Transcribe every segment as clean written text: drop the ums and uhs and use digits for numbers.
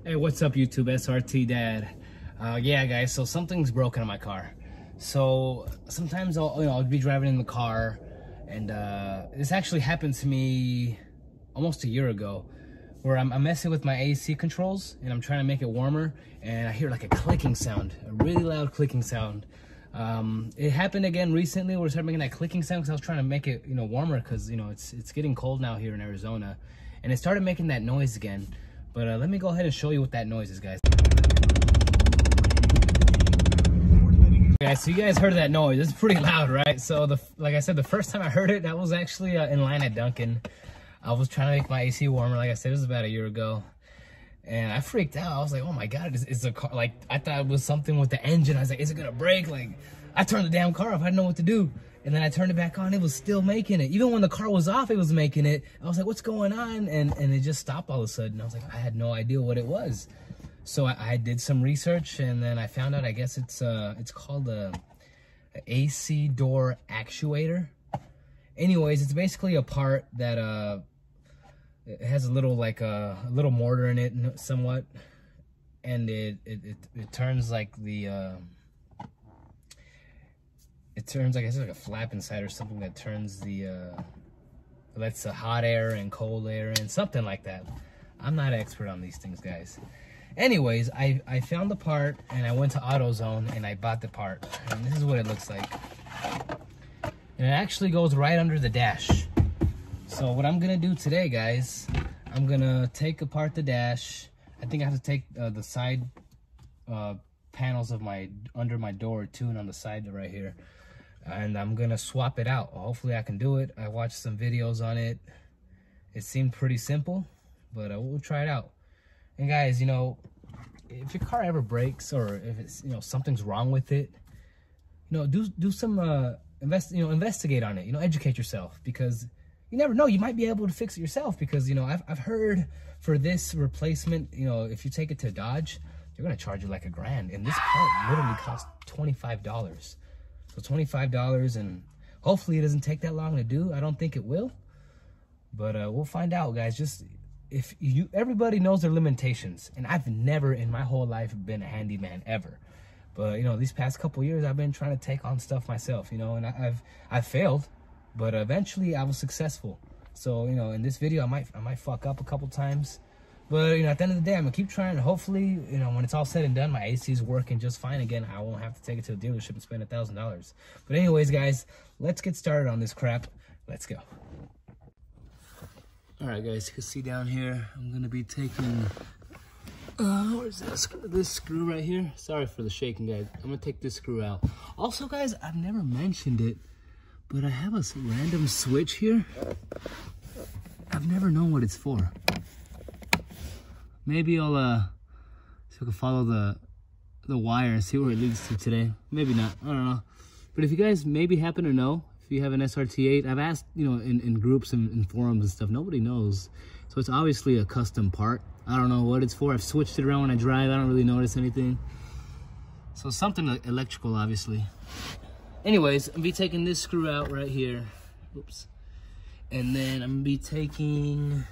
Hey, what's up YouTube? SRT Dad. Yeah guys, so something's broken in my car. So sometimes I'll be driving in the car, and this actually happened to me almost a year ago, where I'm messing with my AC controls and I'm trying to make it warmer, and I hear like a clicking sound, a really loud clicking sound. It happened again recently where I started making that clicking sound because I was trying to make it, warmer, because it's getting cold now here in Arizona, and it started making that noise again. But let me go ahead and show you what that noise is, guys. Guys, so you guys heard that noise. It's pretty loud, right? So like I said, the first time I heard it, that was actually in line at Dunkin'. I was trying to make my AC warmer. Like I said, it was about a year ago, and I freaked out. I was like, oh my God, is a car, like, I thought it was something with the engine. I was like, is it gonna break? Like, I turned the damn car off. I didn't know what to do. And then I turned it back on, it was still making it. Even when the car was off, it was making it. I was like, what's going on? And it just stopped all of a sudden. I was like, I had no idea what it was. So I did some research, and then I found out, I guess it's called a AC door actuator. Anyways, it's basically a part that it has a little, like a little motor in it somewhat. And it turns like it turns, I guess, like a flap inside or something that turns lets the hot air and cold air in, something like that. I'm not an expert on these things, guys. Anyways, I found the part, and I went to AutoZone and I bought the part, and this is what it looks like. And it actually goes right under the dash. So what I'm gonna do today, guys, I'm gonna take apart the dash. I think I have to take the side panels of under my door too, and on the side right here. And I'm gonna swap it out. Hopefully I can do it. I watched some videos on it. It seemed pretty simple, but we'll try it out. And guys, if your car ever breaks, or if it's, something's wrong with it, do some investigate on it. Educate yourself, because you never know, you might be able to fix it yourself. Because I've heard for this replacement, if you take it to Dodge, they're gonna charge you like $1,000, and this part literally costs $25. So $25, and hopefully it doesn't take that long to do. I don't think it will, but we'll find out, guys. Just everybody knows their limitations, and I've never in my whole life been a handyman ever. But these past couple years, I've been trying to take on stuff myself, and I've failed, but eventually I was successful. So in this video, I might fuck up a couple times. But, at the end of the day, I'm going to keep trying. Hopefully, when it's all said and done, my AC is working just fine again. I won't have to take it to the dealership and spend $1,000. But anyways, guys, let's get started on this crap. Let's go. All right, guys, you can see down here, I'm going to be taking, where's this screw right here? Sorry for the shaking, guys. I'm going to take this screw out. Also, guys, I've never mentioned it, but I have a random switch here. I've never known what it's for. Maybe I'll see if I can follow the wire and see where it leads to today. Maybe not, I don't know. But if you guys maybe happen to know, if you have an SRT8, I've asked, in groups and in forums and stuff, nobody knows. So it's obviously a custom part. I don't know what it's for. I've switched it around when I drive. I don't really notice anything. So something electrical, obviously. Anyways, I'm gonna be taking this screw out right here. Oops. And then I'm gonna be taking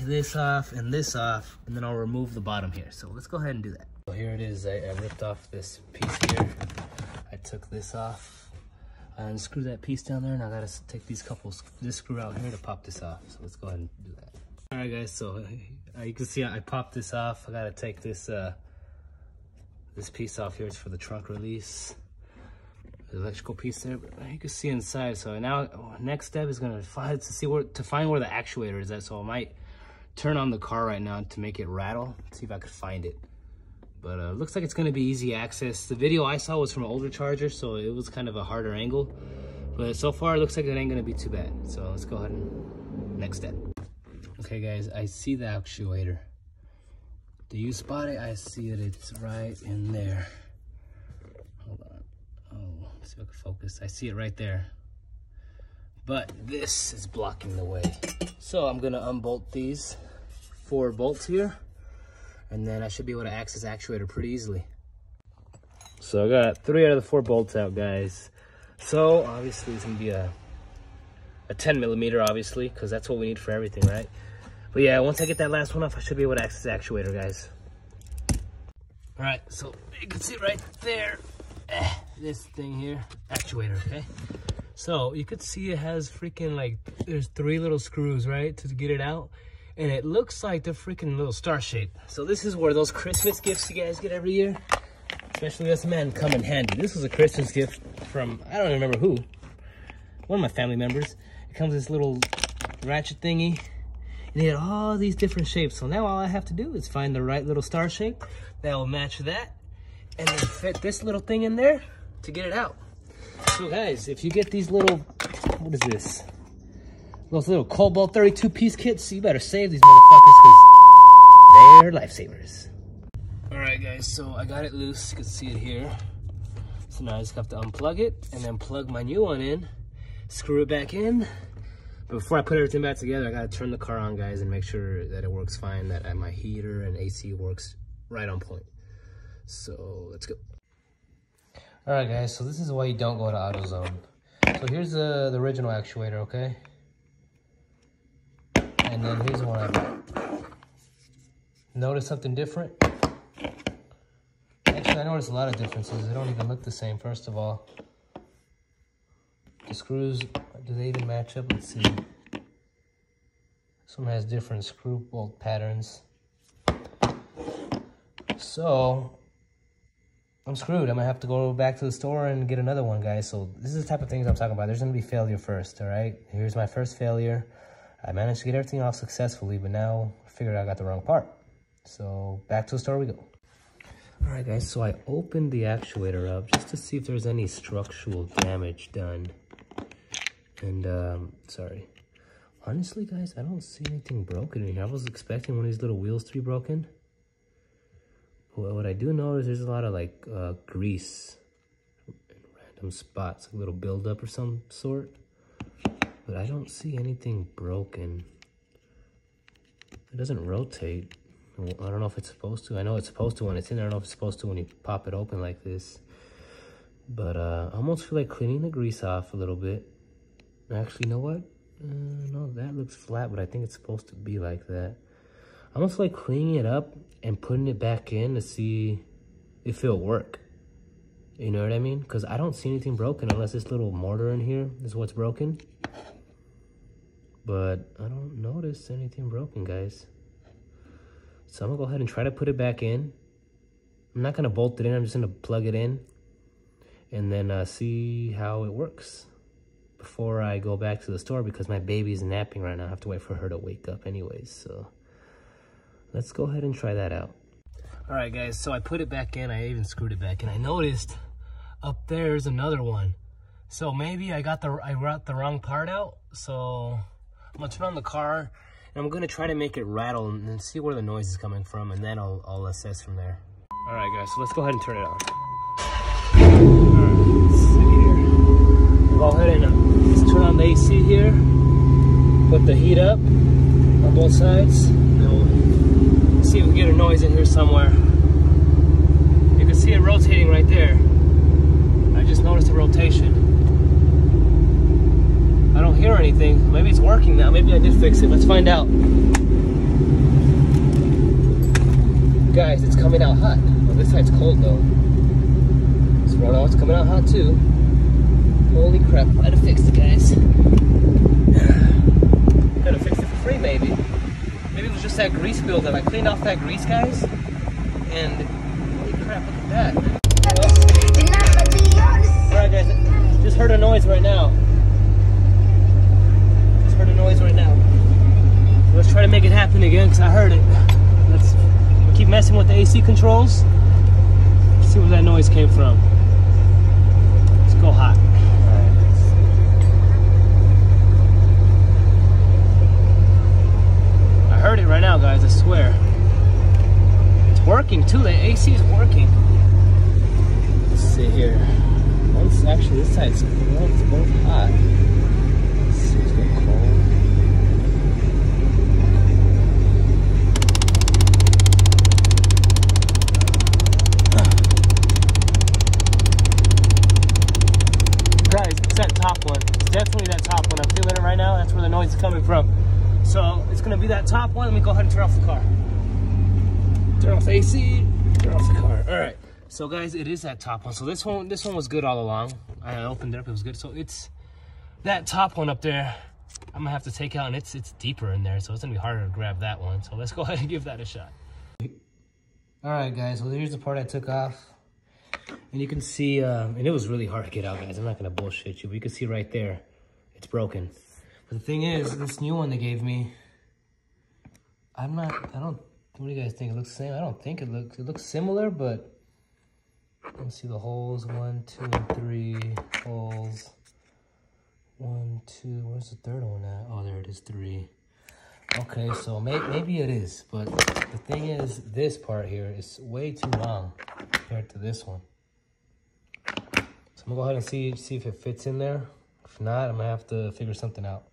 this off, and then I'll remove the bottom here. So let's go ahead and do that. So here it is. I ripped off this piece here. I took this off and screw that piece down there, and I gotta take this screw out here to pop this off. So let's go ahead and do that. All right, guys, so you can see I popped this off. I gotta take this this piece off here. It's for the trunk release, the electrical piece there, but you can see inside. So now next step is gonna find where the actuator is at. So I might turn on the car right now to make it rattle, see if I could find it. But looks like it's gonna be easy access. The video I saw was from an older charger, so it was kind of a harder angle. But so far, it looks like it ain't gonna be too bad. So let's go ahead and next step. Okay, guys, I see the actuator. Do you spot it? I see it. It's right in there. Hold on. Oh, let's see if I can focus. I see it right there. But this is blocking the way. So I'm gonna unbolt these 4 bolts here, and then I should be able to access the actuator pretty easily. So I got 3 out of the 4 bolts out, guys. So obviously it's gonna be a 10 millimeter, obviously, because that's what we need for everything, right? But yeah, once I get that last one off, I should be able to access the actuator, guys. All right, so you can see right there, this thing here, actuator, okay? So you could see it has freaking like, there's 3 little screws, right, to get it out. And it looks like the freaking little star shape. So this is where those Christmas gifts you guys get every year, especially this man, come in handy. This was a Christmas gift from, I don't even remember who, one of my family members. It comes with this little ratchet thingy, and it had all these different shapes. So now all I have to do is find the right little star shape that will match that, and then fit this little thing in there to get it out. So guys, if you get these little, what is this? Those little Cobalt 32 piece kits, you better save these motherfuckers because they're lifesavers. All right guys, so I got it loose, you can see it here. So now I just have to unplug it and then plug my new one in, screw it back in. But before I put everything back together, I gotta turn the car on, guys, and make sure that it works fine, that my heater and AC works right on point. So let's go. All right guys, so this is why you don't go to AutoZone. So here's the original actuator, okay? And then here's the one I bought. Notice something different? Actually, I noticed a lot of differences. They don't even look the same, first of all. The screws, do they even match up? Let's see. This one has different screw bolt patterns. So, I'm screwed. I'm gonna have to go back to the store and get another one, guys. So this is the type of things I'm talking about. There's gonna be failure first, all right? Here's my first failure. I managed to get everything off successfully, but now I figured I got the wrong part. So back to the store we go. All right, guys, so I opened the actuator up just to see if there's any structural damage done. And, sorry. Honestly, guys, I don't see anything broken in here. I was expecting one of these little wheels to be broken. But what I do know is there's a lot of, like, grease in random spots, like a little buildup or some sort. But I don't see anything broken. It doesn't rotate. I don't know if it's supposed to. I know it's supposed to when it's in there. I don't know if it's supposed to when you pop it open like this. But I almost feel like cleaning the grease off a little bit. Actually, you know what? No, that looks flat, but I think it's supposed to be like that. I almost feel like cleaning it up and putting it back in to see if it'll work. You know what I mean? Because I don't see anything broken unless this little mortar in here is what's broken. But I don't notice anything broken, guys. So I'm gonna go ahead and try to put it back in. I'm not gonna bolt it in, I'm just gonna plug it in and then see how it works before I go back to the store, because my baby's napping right now. I have to wait for her to wake up anyways. So let's go ahead and try that out. All right, guys, so I put it back in. I even screwed it back in. I noticed up there's another one. So maybe I got the wrong part out. So I'm gonna turn on the car and I'm gonna try to make it rattle and see where the noise is coming from, and then I'll assess from there. All right, guys, so let's go ahead and turn it on. All right, let's see here. Go ahead and let's turn on the AC here. Put the heat up on both sides. We'll see if we get a noise in here somewhere. You can see it rotating right there. I just noticed the rotation. I don't hear anything. Maybe it's working now. Maybe I did fix it. Let's find out. Guys, it's coming out hot. Oh, this side's cold though. So right now it's coming out hot too. Holy crap. I gotta fix it, guys. Gotta fix it for free, maybe. Maybe it was just that grease buildup. I cleaned off that grease, guys. And holy crap, look at that. Alright, guys. Just heard a noise right now. Heard a noise right now. So let's try to make it happen again, because I heard it. Let's keep messing with the AC controls. Let's see where that noise came from. Let's go hot. Alright. I heard it right now, guys, I swear. It's working too, the AC is working. Let's see here. Once actually this side's both hot. Guys, it's that top one. It's definitely that top one. I'm feeling it right now. That's where the noise is coming from. So it's gonna be that top one. Let me go ahead and turn off the car. Turn off the AC. Get off the car. All right. So guys, it is that top one. So this one was good all along. I opened it up, it was good. So it's that top one up there. I'm gonna have to take out, and it's deeper in there, so it's gonna be harder to grab that one. So let's go ahead and give that a shot. All right, guys. Well, here's the part I took off, and you can see, and it was really hard to get out, guys. I'm not gonna bullshit you, but you can see right there, it's broken. But the thing is, this new one they gave me, I don't. What do you guys think? It looks the same? I don't think it looks similar, but you can see the holes. 1, 2, and 3 holes. 1, 2, where's the third one at? Oh, there it is, 3. Okay, so maybe it is, but the thing is, this part here is way too long compared to this one. So I'm gonna go ahead and see if it fits in there. If not, I'm gonna have to figure something out.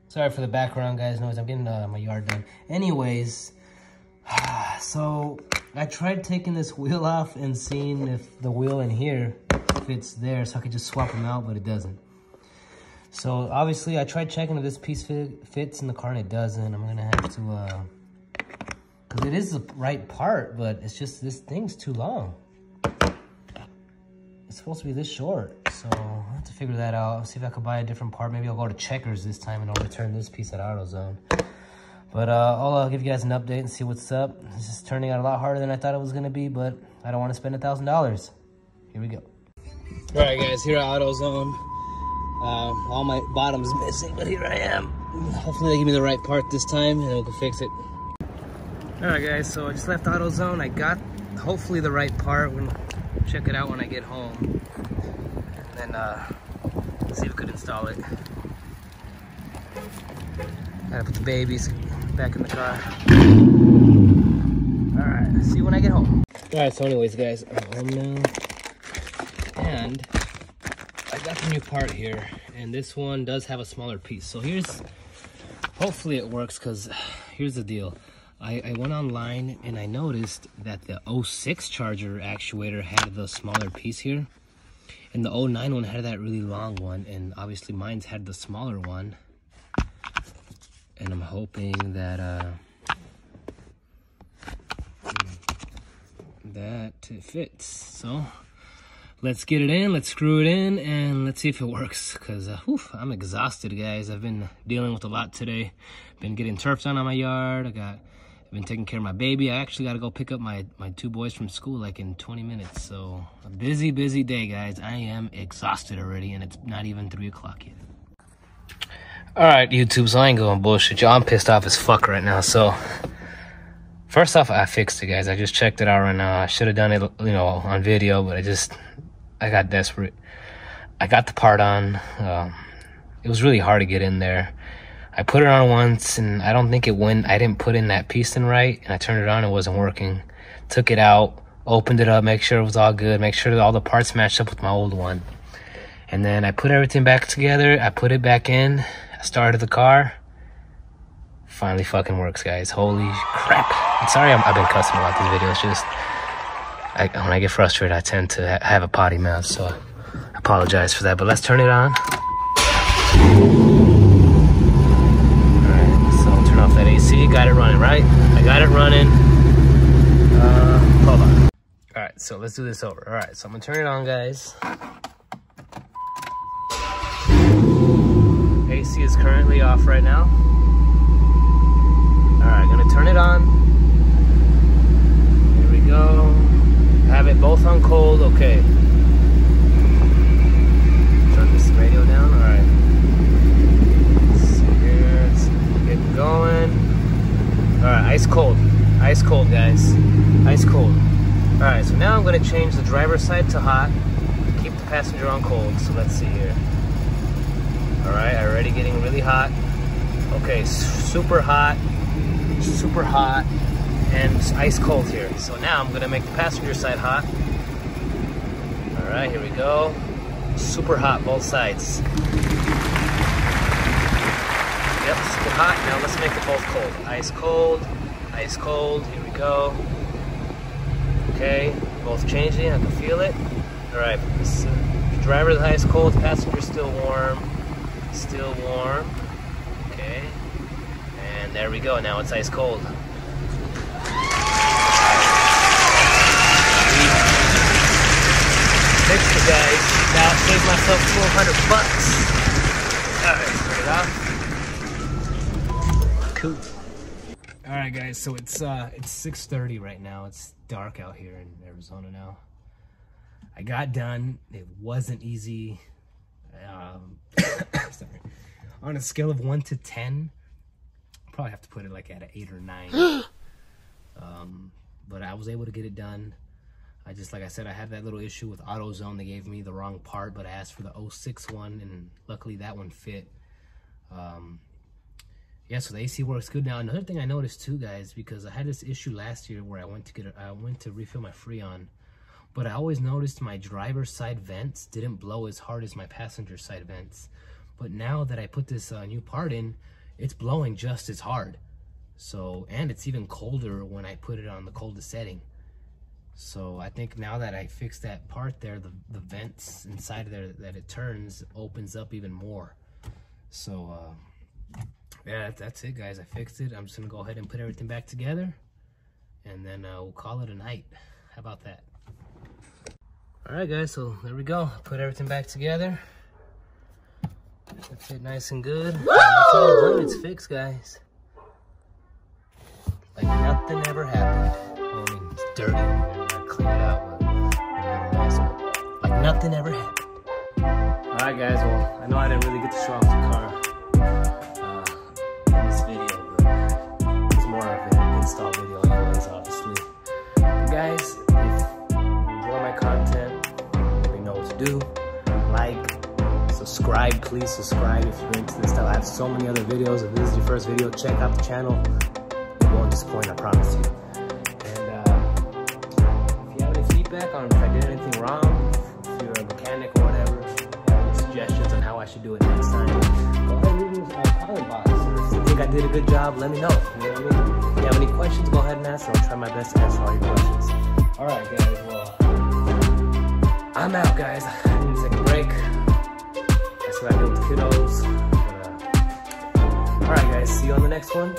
Sorry for the background, guys. Noise. I'm getting my yard done. Anyways, so I tried taking this wheel off and seeing if the wheel in here fits there, so I could just swap them out, but it doesn't. So obviously I tried checking if this piece fits in the car, and it doesn't. I'm gonna have to, because it is the right part, but it's just this thing's too long. It's supposed to be this short, so I'll have to figure that out. I'll see if I could buy a different part. Maybe I'll go to Checkers this time and I'll return this piece at AutoZone. But I'll give you guys an update and see what's up. This is turning out a lot harder than I thought it was gonna be, but I don't want to spend $1,000. Here we go. All right, guys, here at AutoZone. All my bottom's missing, but here I am. Hopefully they give me the right part this time and we can fix it. All right, guys, so I just left AutoZone. I got hopefully the right part. We're gonna check it out when I get home, and then see if we could install it. Gotta put the babies back in the car. All right, see you when I get home. All right, so anyways, guys, I'm home now, and I got the new part here, and this one does have a smaller piece. So hopefully it works, because here's the deal. I went online and I noticed that the 06 charger actuator had the smaller piece here, and the 09 one had that really long one, and obviously mine's had the smaller one. And I'm hoping that that it fits. So let's get it in, let's screw it in, and let's see if it works, because I'm exhausted, guys. I've been dealing with a lot today. Been getting turf done on my yard. I've been taking care of my baby. I actually got to go pick up my 2 boys from school like in 20 minutes. So a busy day, guys. I am exhausted already, and it's not even 3 o'clock yet. All right, YouTube, so I ain't going bullshit. Y'all, I'm pissed off as fuck right now. So first off, I fixed it, guys. I just checked it out right now. I should have done it, on video, but I got desperate. I got the part on. It was really hard to get in there. I put it on once, and I don't think it went. I didn't put in that piece in right, and I turned it on, it wasn't working. Took it out, opened it up, make sure it was all good, make sure that all the parts matched up with my old one. And then I put everything back together, I put it back in, I started the car. Finally fucking works, guys. Holy crap. I'm sorry I've been cussing a lot these videos. Just, when I get frustrated, I tend to have a potty mouth, so I apologize for that. But let's turn it on. Off that AC, got it running, right? I got it running. Hold on. All right, so let's do this over. All right, so I'm gonna turn it on, guys. AC is currently off right now. All right, gonna turn it on. Here we go. Have it both on cold, okay. Turn this radio down, all right. Getting going. All right, ice cold, guys, ice cold. All right, so now I'm going to change the driver's side to hot, keep the passenger on cold. So let's see here. All right, already getting really hot. Okay, super hot, and ice cold here. So now I'm going to make the passenger side hot. All right, here we go. Super hot, both sides. Yep, super hot. Now let's make it both cold. Ice cold, here we go. Okay, both changing, I can feel it. All right, driver's ice cold, passenger's still warm. Okay, and there we go, now it's ice cold. myself $1,200. All right, put it off. Cool. All right, guys. So it's 6:30 right now. It's dark out here in Arizona now. I got done. It wasn't easy. Sorry. On a scale of 1 to 10, I'll probably have to put it like at an 8 or 9. But I was able to get it done. Like I said, I had that little issue with AutoZone. They gave me the wrong part, but I asked for the 06 one, and luckily that one fit. Yeah, so the AC works good now. Another thing I noticed too, guys, because I had this issue last year where I went to refill my Freon, but I always noticed my driver's side vents didn't blow as hard as my passenger side vents. But now that I put this new part in, it's blowing just as hard. So, and it's even colder when I put it on the coldest setting. So I think now that I fixed that part there, the vents inside of there that it turns opens up even more. So yeah, that's it, guys. I fixed it. I'm just gonna go ahead and put everything back together, and then we'll call it a night. How about that? All right, guys, so there we go. Put everything back together. It fit nice and good. It's fixed, guys. Like nothing ever happened. Well, I mean, it's dirty. I gotta clean it out, but like nothing ever happened. All right, guys. Well, I know I didn't really get to show off the car in this video, but it's more of an install video anyways, obviously. But guys, if you enjoy my content, you know what to do. Like, subscribe, please subscribe if you're into this stuff. I have so many other videos. If this is your first video, check out the channel. You won't disappoint, I promise you. And if you have any feedback on if I did anything wrong, if you're a mechanic or whatever, any suggestions on how I should do it next time, go ahead and leave me a comment box. If you think I did a good job, let me know. You know what I mean? If you have any questions, go ahead and ask. I'll try my best to answer all your questions. All right, guys. Well, I'm out, guys. I need to take a break. That's what I do with the kiddos. But, all right, guys. See you on the next one.